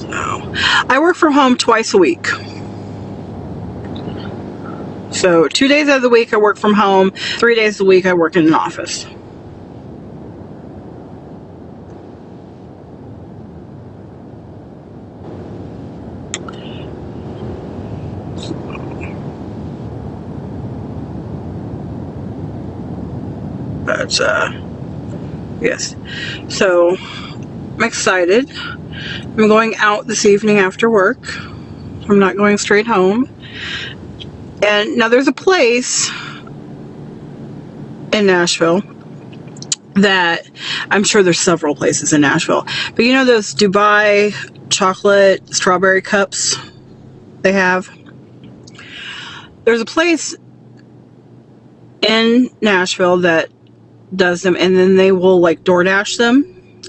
I work from home twice a week. So 2 days out of the week I work from home, 3 days of the week I work in an office. But yes, so I'm excited. I'm going out this evening after work. I'm not going straight home. And now there's a place in Nashville that, I'm sure there's several places in Nashville, but you know those Dubai chocolate strawberry cups they have? There's a place in Nashville that does them, and then they will like DoorDash them.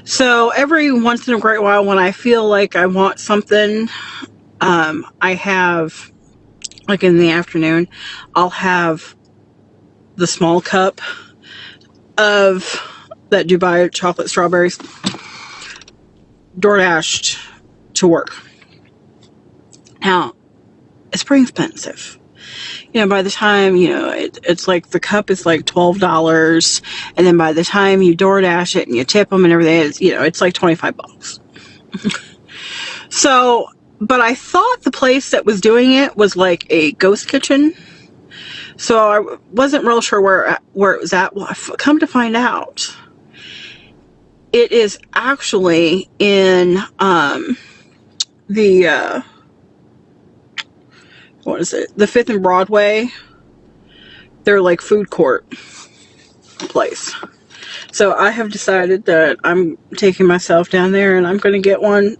So every once in a great while when I feel like I want something, I have, like in the afternoon, I'll have the small cup of that Dubai chocolate strawberries DoorDashed to work. Now, it's pretty expensive. You know, by the time, you know, it's like the cup is like $12, and then by the time you DoorDash it and you tip them and everything, it's, you know, it's like $25. So, but I thought the place that was doing it was like a ghost kitchen. So I wasn't real sure where it was at. Well, I've come to find out, it is actually in the what is it? The 5th and Broadway. They're like food court place. So I have decided that I'm taking myself down there and I'm going to get one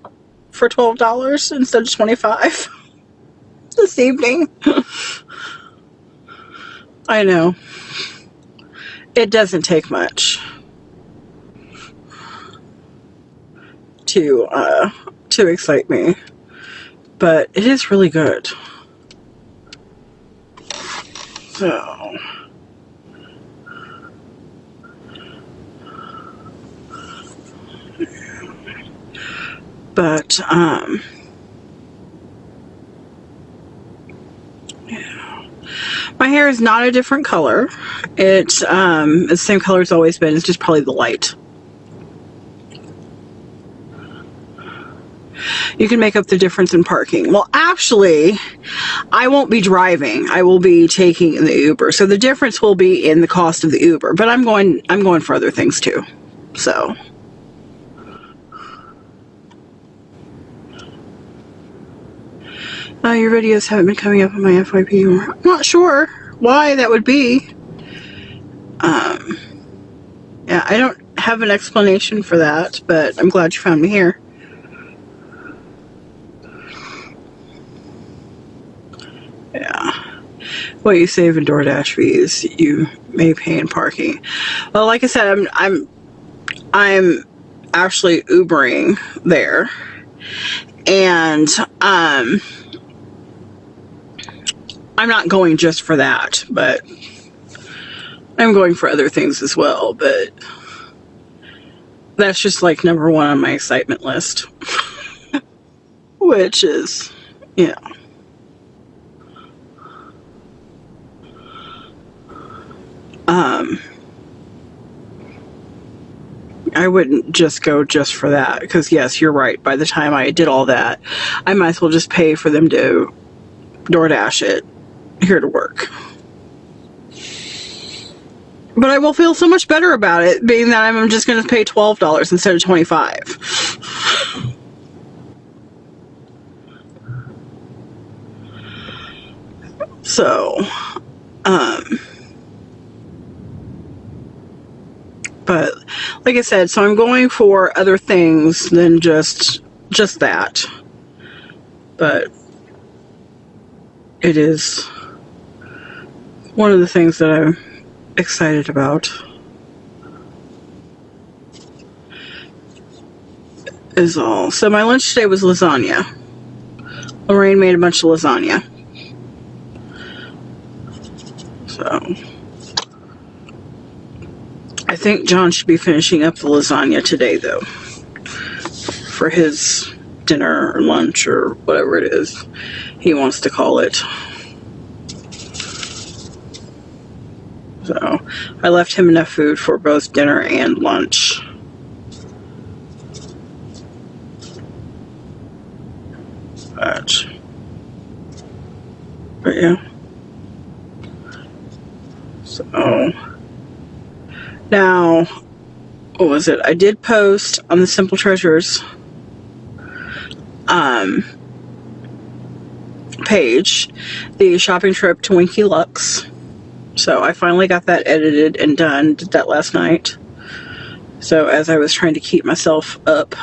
for $12 instead of $25 this evening. I know. It doesn't take much to excite me, but it is really good. So, but yeah. My hair is not a different color. It's the same color it's always been. It's just probably the light. You can make up the difference in parking. Well, actually, I won't be driving. I will be taking the Uber. So the difference will be in the cost of the Uber. But I'm going for other things too. So. Your videos haven't been coming up on my FYP. I'm not sure why that would be. Yeah, I don't have an explanation for that, but I'm glad you found me here. Yeah. What you save in DoorDash fees, you may pay in parking. Well, like I said, I'm actually Ubering there, and I'm not going just for that, but I'm going for other things as well. But that's just like number one on my excitement list, which is, you know. I wouldn't just go just for that, because yes, you're right. By the time I did all that, I might as well just pay for them to DoorDash it here to work. But I will feel so much better about it, being that I'm just going to pay $12 instead of $25. So, but like I said, so I'm going for other things than just that. But it is one of the things that I'm excited about. Is all. So my lunch today was lasagna. Lorraine made a bunch of lasagna. So I think John should be finishing up the lasagna today, though, for his dinner or lunch or whatever it is he wants to call it. So I left him enough food for both dinner and lunch. But yeah. So now, what was it? I did post on the Simple Treasures page the shopping trip to Winky Lux. So I finally got that edited and done. Did that last night. So as I was trying to keep myself up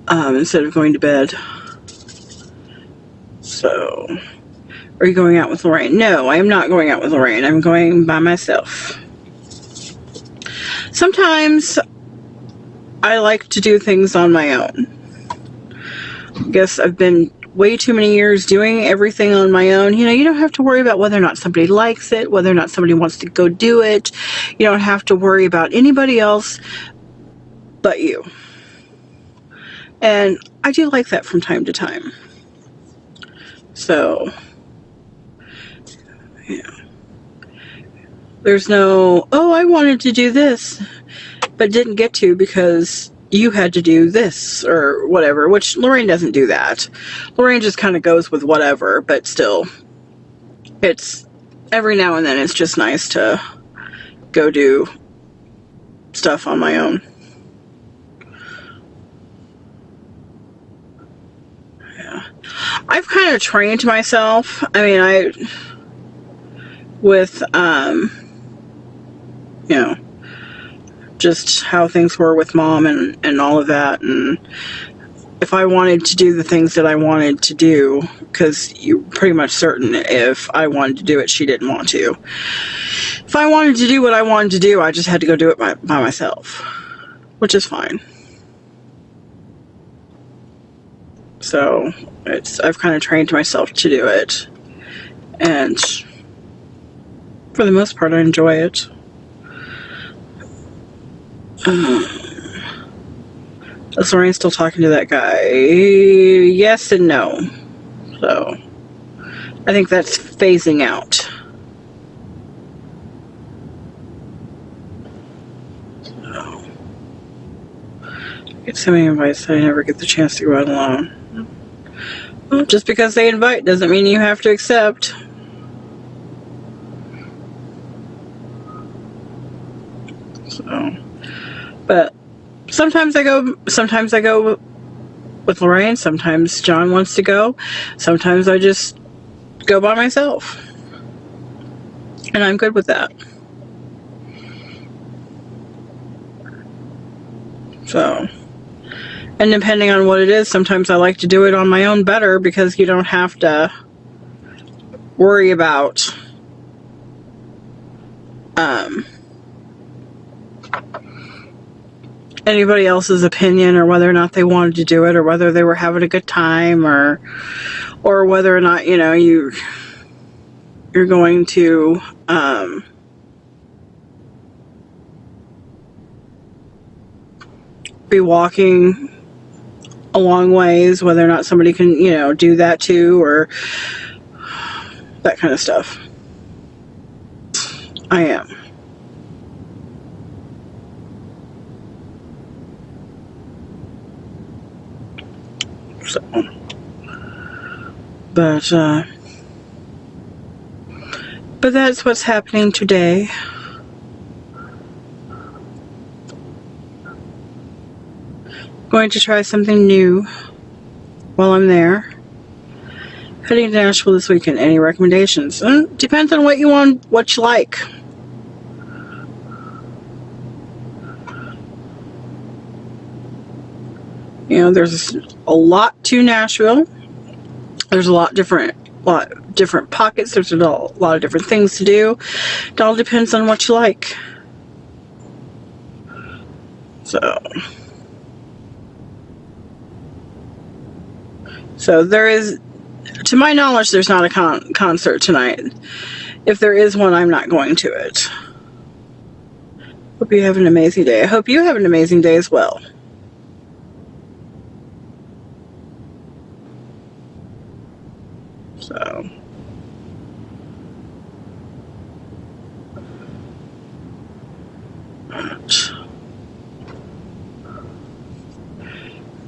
instead of going to bed. So, are you going out with Lorraine? No, I am not going out with Lorraine. I'm going by myself. Sometimes I like to do things on my own. I guess I've been way too many years doing everything on my own. You know, you don't have to worry about whether or not somebody likes it, whether or not somebody wants to go do it. You don't have to worry about anybody else but you. And I do like that from time to time. So, yeah. There's no, oh, I wanted to do this, but didn't get to because you had to do this or whatever, which Lorraine doesn't do that. Lorraine just kind of goes with whatever, but still, it's every now and then it's just nice to go do stuff on my own. Yeah. I've kind of trained myself. I mean, with, you know, just how things were with Mom and all of that. And if I wanted to do the things that I wanted to do, because you're pretty much certain if I wanted to do it, she didn't want to. If I wanted to do what I wanted to do, I just had to go do it by myself, which is fine. So I've kind of trained myself to do it. And for the most part, I enjoy it. Is Lorraine still talking to that guy? Yes and no. So I think that's phasing out. So, I get so many invites that I never get the chance to go out alone. Well, just because they invite doesn't mean you have to accept. So, but sometimes I go with Lorraine, sometimes John wants to go, sometimes I just go by myself. And I'm good with that. So, and depending on what it is, sometimes I like to do it on my own better because you don't have to worry about anybody else's opinion or whether or not they wanted to do it or whether they were having a good time or whether or not, you know, you're going to be walking a long ways, whether or not somebody can, you know, do that too, or that kind of stuff. I am. So, but that's what's happening today. Going to try something new while I'm there. Heading to Nashville this weekend. Any recommendations? Depends on what you want, what you like. You know, there's a lot to Nashville. There's a lot different pockets. There's a lot of different things to do. It all depends on what you like. So there is, to my knowledge, there's not a concert tonight. If there is one, I'm not going to it. Hope you have an amazing day. I hope you have an amazing day as well. So,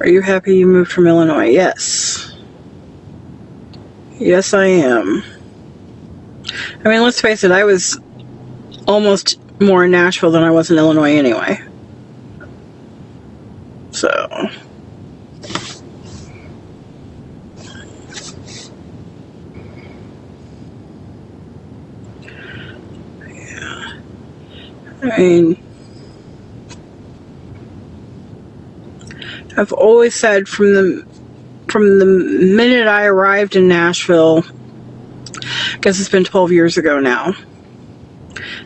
are you happy you moved from Illinois? Yes. Yes, I am. I mean, let's face it, I was almost more in Nashville than I was in Illinois anyway. So, yeah. I mean, I've always said from the minute I arrived in Nashville, I guess it's been 12 years ago now,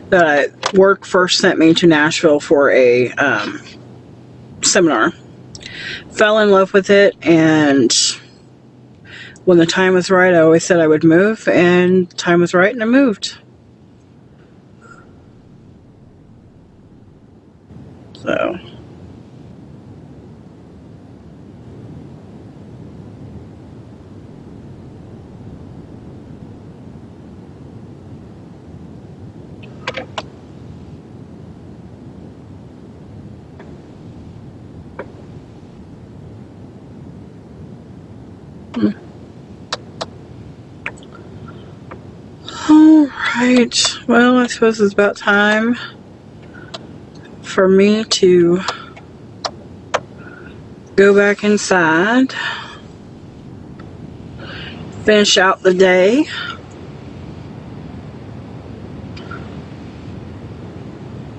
that work first sent me to Nashville for a seminar. Fell in love with it, and when the time was right, I always said I would move, and the time was right, and I moved. So, alright, well, I suppose it's about time for me to go back inside, finish out the day.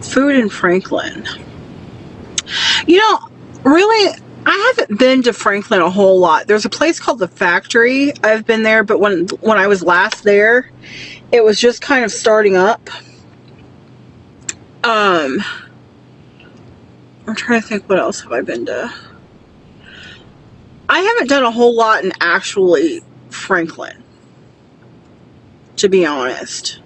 Food in Franklin. You know, really, I haven't been to Franklin a whole lot. There's a place called The Factory. I've been there, but when I was last there, it was just kind of starting up. I'm trying to think, what else have I been to? I haven't done a whole lot in actually Franklin, to be honest.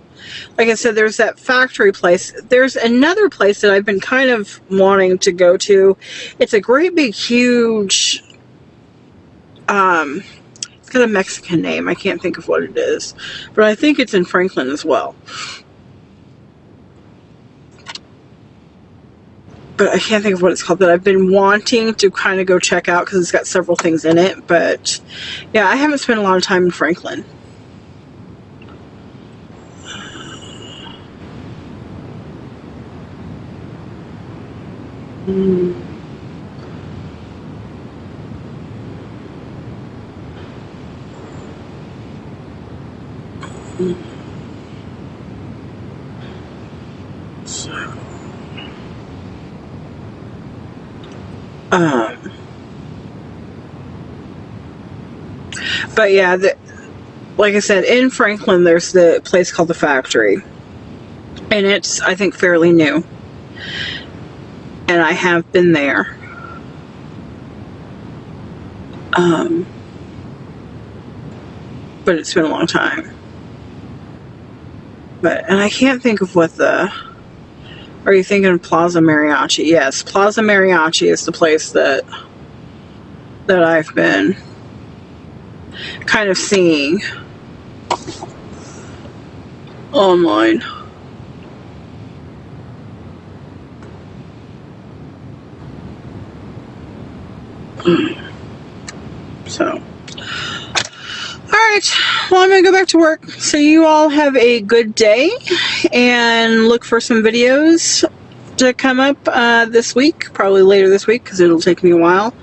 Like I said, there's that Factory place. There's another place that I've been kind of wanting to go to. It's a great big huge, it's got a Mexican name. I can't think of what it is, but I think it's in Franklin as well. But I can't think of what it's called, that I've been wanting to kind of go check out because it's got several things in it. But yeah, I haven't spent a lot of time in Franklin. But yeah, like I said, in Franklin, there's the place called The Factory. And it's, I think, fairly new. And I have been there. But it's been a long time. And I can't think of what are you thinking of Plaza Mariachi? Yes, Plaza Mariachi is the place that I've been kind of seeing online. So, alright, well, I'm going to go back to work. So you all have a good day, and look for some videos to come up this week, probably later this week, because it'll take me a while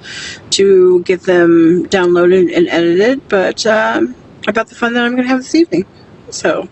to get them downloaded and edited, but about the fun that I'm going to have this evening. So,